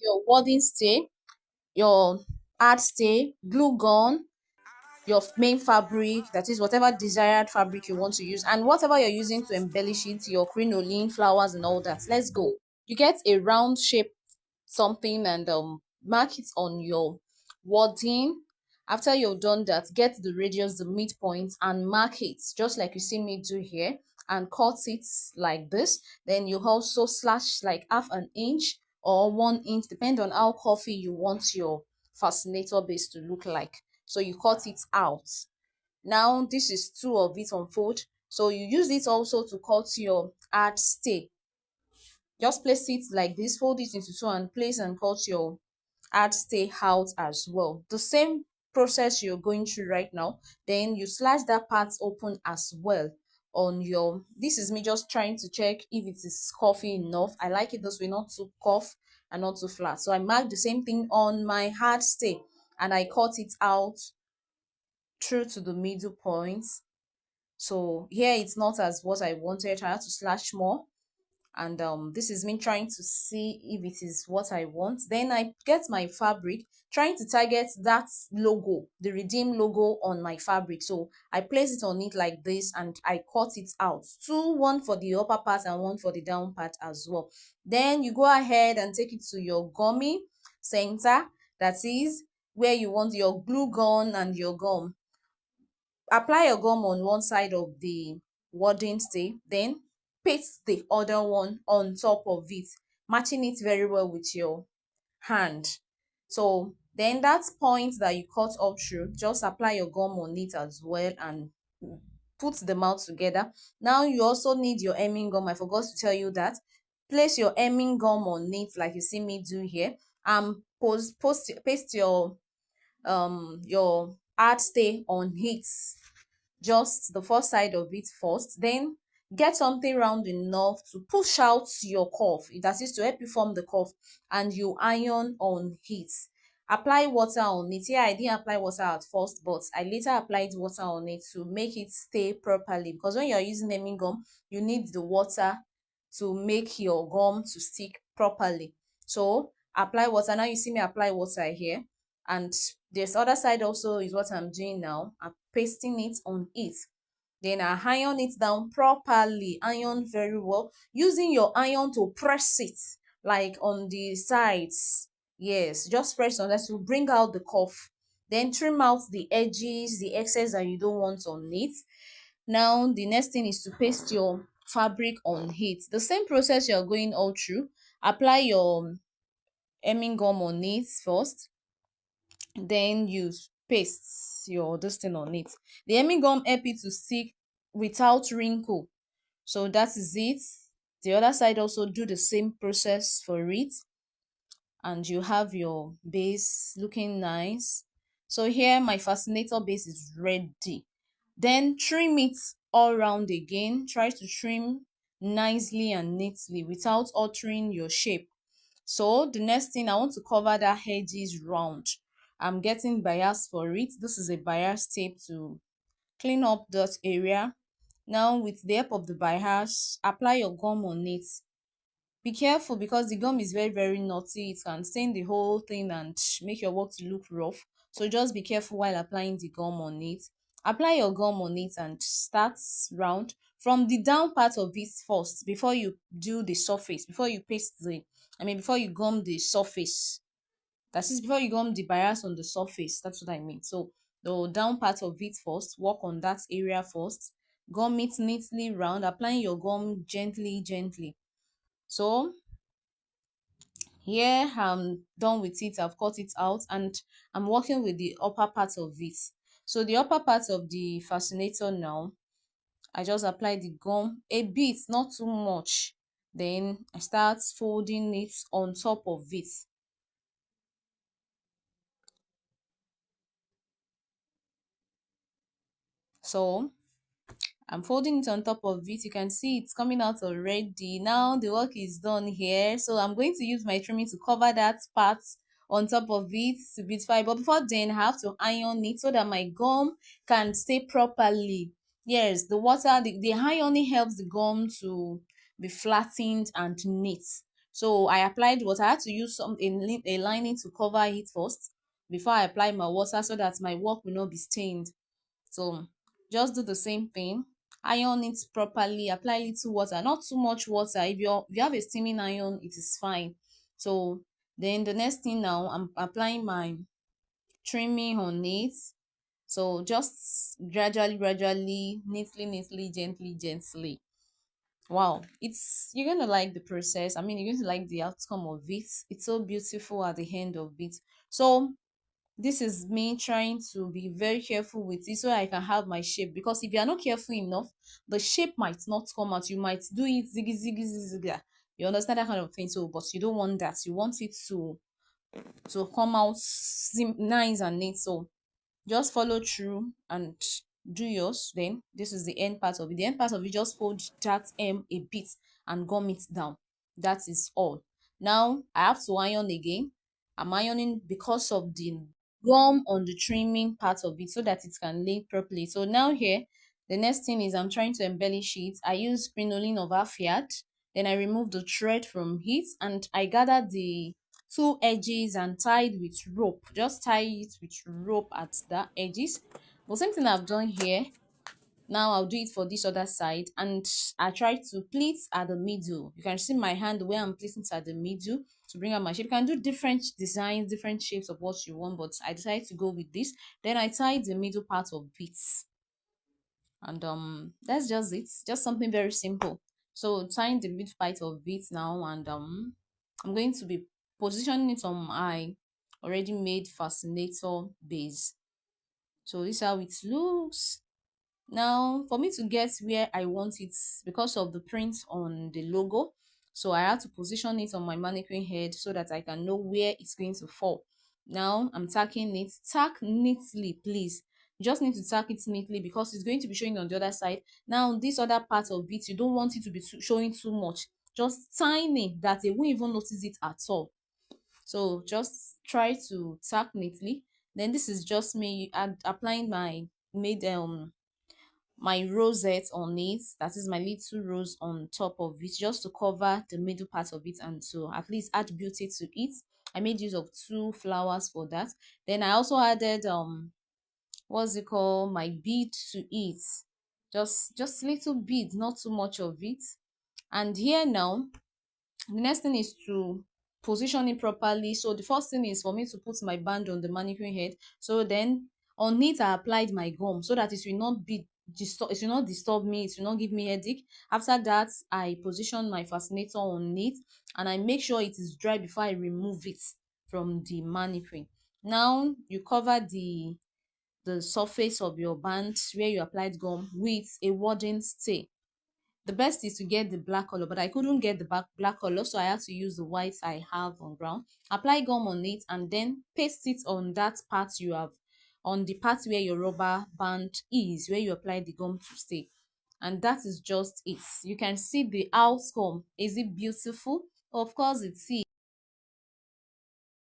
your wording stay, your art stay, glue gun, your main fabric, that is whatever desired fabric you want to use, and whatever you're using to embellish it, your crinoline, flowers, and all that. Let's go. You get a round shape something and mark it on your wording. After you've done that, get the radius, the midpoint, and mark it just like you see me do here, and cut it like this. Then you also slash like half an inch or 1 inch, depending on how curvy you want your fascinator base to look like. So you cut it out. Now this is two of it unfold. So you use it also to cut your hard stay. Just place it like this, fold it into two and place and cut your hard stay out as well. The same process you're going through right now, then you slash that part open as well on your, this is me just trying to check if it is curvy enough. I like it this way, not too curve and not too flat. So I mark the same thing on my hard stay and I cut it out through to the middle point. So here it's not as what I wanted. I had to slash more, and this is me trying to see if it is what I want. Then I get my fabric, trying to target that logo, the redeem logo on my fabric. So I place it on it like this and I cut it out, two, one for the upper part and one for the down part as well. Then you go ahead and take it to your gummy center, that is where you want your glue gun and your gum. Apply your gum on one side of the wording stay, then paste the other one on top of it, matching it very well with your hand. So then that point that you cut up through, just apply your gum on it as well and put them out together. Now you also need your hemming gum. I forgot to tell you that. Place your hemming gum on it like you see me do here, and paste your hard stay on it, just the first side of it first. Then get something round enough to push out your cuff, that is to help you form the cuff, and you iron on it. Apply water on it. Here I didn't apply water at first, but I later applied water on it to make it stay properly, because when you're using hemming gum you need the water to make your gum to stick properly. So apply water. Now you see me apply water here, and this other side also is what I'm doing now. I'm pasting it on it. Then I iron it down properly, iron very well, using your iron to press it like on the sides. Yes, just press on that to bring out the cuff. Then trim out the edges, the excess that you don't want on it. Now the next thing is to paste your fabric on it. The same process you're going all through. Apply your hemming gum on it first, then you paste your this thing on it. The hemming gum help it to stick without wrinkle. So that is it. The other side also do the same process for it, and you have your base looking nice. So here my fascinator base is ready. Then trim it all round again. Try to trim nicely and neatly without altering your shape. So the next thing, I want to cover that edges round. I'm getting bias for it. This is a bias tape to clean up that area. Now with the help of the bias, apply your gum on it. Be careful because the gum is very naughty. It can stain the whole thing and make your work to look rough. So just be careful while applying the gum on it. Apply your gum on it and start round from the down part of it first before you do the surface, before you paste the, before you gum the surface. That is before you gum the bias on the surface. That's what I mean. So the down part of it first, work on that area first. Gum it neatly round, applying your gum gently. So here I'm done with it. I've cut it out and I'm working with the upper part of it. So the upper part of the fascinator now, I just apply the gum a bit, not too much. Then I start folding it on top of it. So I'm folding it on top of it. You can see it's coming out already. Now the work is done here. So I'm going to use my trimming to cover that part on top of it to beautify. But before then, I have to iron it so that my gum can stay properly. Yes, the ironing helps the gum to be flattened and neat. So I applied water. I had to use a lining to cover it first before I apply my water so that my work will not be stained. So just do the same thing. Iron it properly, apply little water, not too much water. If you have a steaming iron, it is fine. So then the next thing now, I'm applying my trimming on it. So just gradually, neatly, gently. Wow, it's you're gonna like the process. I mean, you're going to like the outcome of it. It's so beautiful at the end of it. So this is me trying to be very careful with it so I can have my shape, because if you are not careful enough, the shape might not come out. You might do it ziggy. You understand that kind of thing. So, but you don't want that. You want it to come out nice and neat. So just follow through and do yours. Then this is the end part of it. The end part of it, just fold that a bit and gum it down. That is all. Now I have to iron again. I'm ironing because of the gum on the trimming part of it so that it can lay properly. So now here, the next thing is I'm trying to embellish it. I use crinoline of half yard. Then I remove the thread from it and I gather the two edges and tied with rope. Just tie it with rope at the edges. But same thing I've done here. Now I'll do it for this other side, and I try to pleat at the middle. You can see my hand where I'm placing it at the middle to bring out my shape. You can do different designs, different shapes of what you want, but I decided to go with this. Then I tied the middle part of it, and that's just it. Just something very simple. So tying the middle part of it now, and I'm going to be positioning it on my already made fascinator base. So this is how it looks. Now, for me to get where I want it, because of the print on the logo, so I have to position it on my mannequin head so that I can know where it's going to fall. Now, I'm tacking it. Tack neatly, please. You just need to tack it neatly because it's going to be showing on the other side. Now, this other part of it, you don't want it to be showing too much. Just tiny that they won't even notice it at all. So just try to tack neatly. Then this is just me applying my made my rosette on it, that is my little rose on top of it, just to cover the middle part of it and to at least add beauty to it. I made use of two flowers for that. Then I also added what's it called, my bead to it, just little bead, not too much of it. And here now, the next thing is to position it properly. So the first thing is for me to put my band on the mannequin head. So then on it I applied my gum so that it will not be it will not disturb me, it will not give me headache. After that, I position my fascinator on it and I make sure it is dry before I remove it from the mannequin. Now you cover the surface of your band where you applied gum with a worden stay. The best is to get the black color, but I couldn't get the black color, so I had to use the white I have on ground. Apply gum on it and then paste it on that part you have, on the part where your rubber band is, where you apply the gum to stay. And that is just it. You can see the outcome. Is it beautiful? Of course it is.